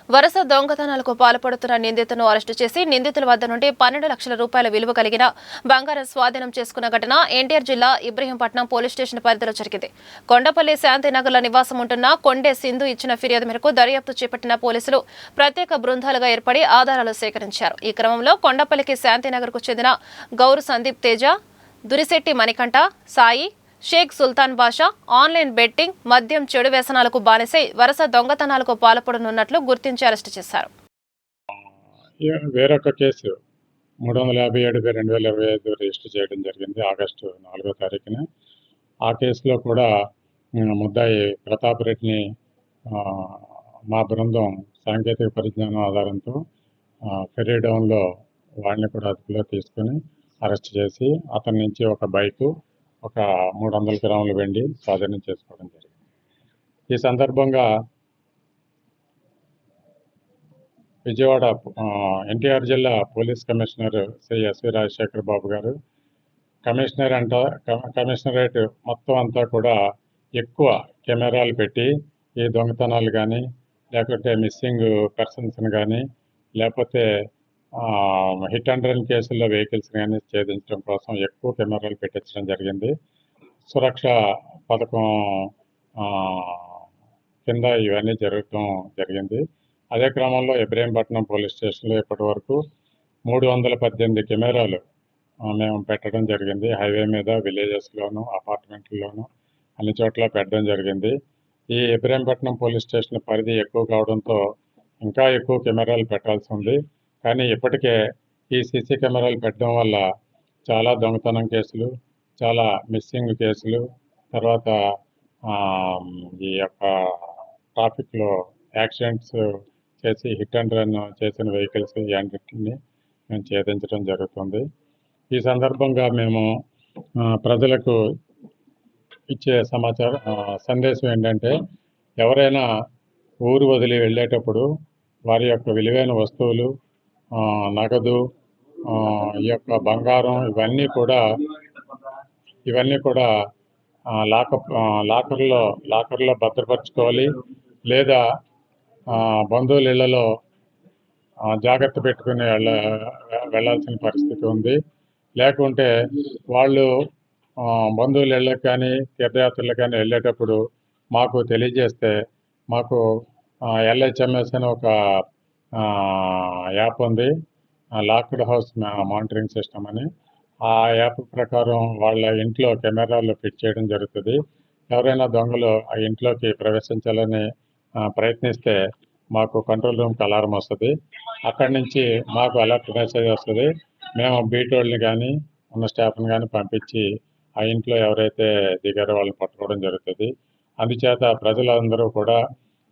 వరుస దొంగతనాలకు పాల్పడుతున్న నిందితులను అరెస్టు చేసి నిందితుల వద్ద నుండి 12 లక్షల రూపాయల విలువ కలిగిన బంగారం స్వాధీనం చేసుకున్న ఘటన ఎన్టీఆర్ జిల్లా ఇబ్రహీంపట్నం పోలీస్ స్టేషన్ పరిధిలో జరిగింది. కొండపల్లి శాంతినగర్లో నివాసం ఉంటున్న కొండే సింధు ఇచ్చిన ఫిర్యాదు మేరకు దర్యాప్తు చేపట్టిన పోలీసులు ప్రత్యేక బృందాలుగా ఏర్పడి ఆధారాలు సేకరించారు. ఈ క్రమంలో కొండపల్లికి శాంతినగర్కు చెందిన గౌరు సందీప్ తేజ, దురిశెట్టి మణికంఠ, సాయి, షేక్ సుల్తాన్ బాషా ఆన్లైన్ బెట్టింగ్, మద్యం, చెడు వ్యసనాలకు బానిసై వరుస దొంగతనాలకు పాల్పడనున్నట్లు గుర్తించి అరెస్టు చేశారు. వేరొక కేసు 357/2025 రిజిస్టర్ చేయడం జరిగింది ఆగస్టు 4వ తారీఖున. ఆ కేసులో కూడా ముద్దాయి ప్రతాప్ రెడ్డిని మా బృందం సాంకేతిక పరిజ్ఞానం ఆధారంతో ఫెరీడౌన్లో వాడిని కూడా అదుపులో తీసుకుని అరెస్ట్ చేసి అతని నుంచి ఒక బైకు, ఒక 300 గ్రాముల వెండి స్వాధీనం చేసుకోవడం జరిగింది. ఈ సందర్భంగా విజయవాడ ఎన్టీఆర్ జిల్లా police commissioner Shri SV Rajasekhar Babu garu commissionerate మొత్తం అంతా కూడా ఎక్కువ కెమెరాలు పెట్టి ఈ దొంగతనాలు కానీ, లేకపోతే మిస్సింగ్ పర్సన్స్ని కానీ, లేకపోతే హిట్ అండ్ రన్ కేసుల్లో వెహికల్స్ కానీ ఛేదించడం కోసం ఎక్కువ కెమెరాలు పెట్టించడం జరిగింది. సురక్ష పథకం కింద ఇవన్నీ జరగటం జరిగింది. అదే క్రమంలో ఇబ్రహీంపట్నం పోలీస్ స్టేషన్లో ఇప్పటి వరకు 318 కెమెరాలు మేము పెట్టడం జరిగింది. హైవే మీద, విలేజెస్లోను, అపార్ట్మెంట్లలోను అన్ని చోట్ల పెట్టడం జరిగింది. ఈ ఇబ్రహీంపట్నం పోలీస్ స్టేషన్ పరిధి ఎక్కువ కావడంతో ఇంకా ఎక్కువ కెమెరాలు పెట్టాల్సి ఉంది. కానీ ఇప్పటికే ఈ సీసీ కెమెరాలు పెట్టడం వల్ల చాలా దొంగతనం కేసులు, చాలా మిస్సింగ్ కేసులు, తర్వాత ఈ యొక్క ట్రాఫిక్లో యాక్సిడెంట్స్ చేసి హిట్ అండ్ రన్ చేసిన వెహికల్స్ ఇవన్నిటిని మేము ఛేదించడం జరుగుతుంది. ఈ సందర్భంగా మేము ప్రజలకు ఇచ్చే సందేశం ఏంటంటే, ఎవరైనా ఊరు వదిలి వెళ్ళేటప్పుడు వారి యొక్క విలువైన వస్తువులు, నగదు, ఈ యొక్క బంగారం ఇవన్నీ కూడా లాకర్లో భద్రపరచుకోవాలి. లేదా బంధువుల ఇళ్లలో జాగ్రత్త పెట్టుకుని వెళ్ళాల్సిన పరిస్థితి ఉంది. లేకుంటే వాళ్ళు బంధువుల ఇళ్ళకి కానీ, తీర్థయాత్రలకు కానీ వెళ్ళేటప్పుడు మాకు తెలియజేస్తే, మాకు LHMS అని ఒక యాప్ ఉంది, లాక్డ్ హౌస్ మానిటరింగ్ సిస్టమ్ అని. ఆ యాప్ ప్రకారం వాళ్ళ ఇంట్లో కెమెరాలు ఫిట్ చేయడం జరుగుతుంది. ఎవరైనా దొంగలు ఆ ఇంట్లోకి ప్రవేశించాలని ప్రయత్నిస్తే మాకు కంట్రోల్ రూమ్కి అలారం వస్తుంది. అక్కడి నుంచి మాకు అలర్ట్ మెసేజ్ వస్తుంది. మేము బీటోళ్ళని కానీ, ఉన్న స్టాఫ్ని కానీ పంపించి ఆ ఇంట్లో ఎవరైతే దిగారో వాళ్ళని పట్టుకోవడం జరుగుతుంది. అందుచేత ప్రజలందరూ కూడా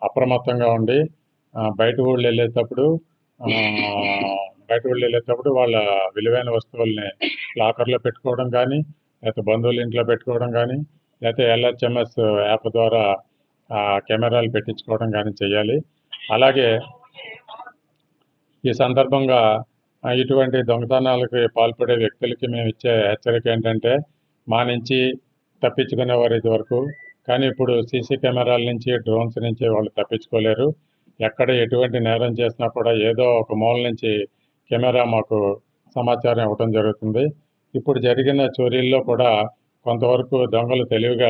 అప్రమత్తంగా ఉండి బయట ఊళ్ళు వెళ్ళేటప్పుడు వాళ్ళ విలువైన వస్తువుల్ని లాకర్లో పెట్టుకోవడం కానీ, లేకపోతే బంధువుల ఇంట్లో పెట్టుకోవడం కానీ, లేకపోతే LHMS యాప్ ద్వారా కెమెరాలు పెట్టించుకోవడం కానీ చేయాలి. అలాగే ఈ సందర్భంగా ఇటువంటి దొంగతనాలకి పాల్పడే వ్యక్తులకి మేము ఇచ్చే హెచ్చరిక ఏంటంటే, మా నుంచి తప్పించుకునే వారు ఇది వరకు, కానీ ఇప్పుడు సీసీ కెమెరాల నుంచి, డ్రోన్స్ నుంచి వాళ్ళు తప్పించుకోలేరు. ఎక్కడ ఎటువంటి నేరం చేసినా కూడా ఏదో ఒక మూల నుంచి కెమెరా మాకు సమాచారం ఇవ్వడం జరుగుతుంది. ఇప్పుడు జరిగిన చోరీల్లో కూడా కొంతవరకు దొంగలు తెలివిగా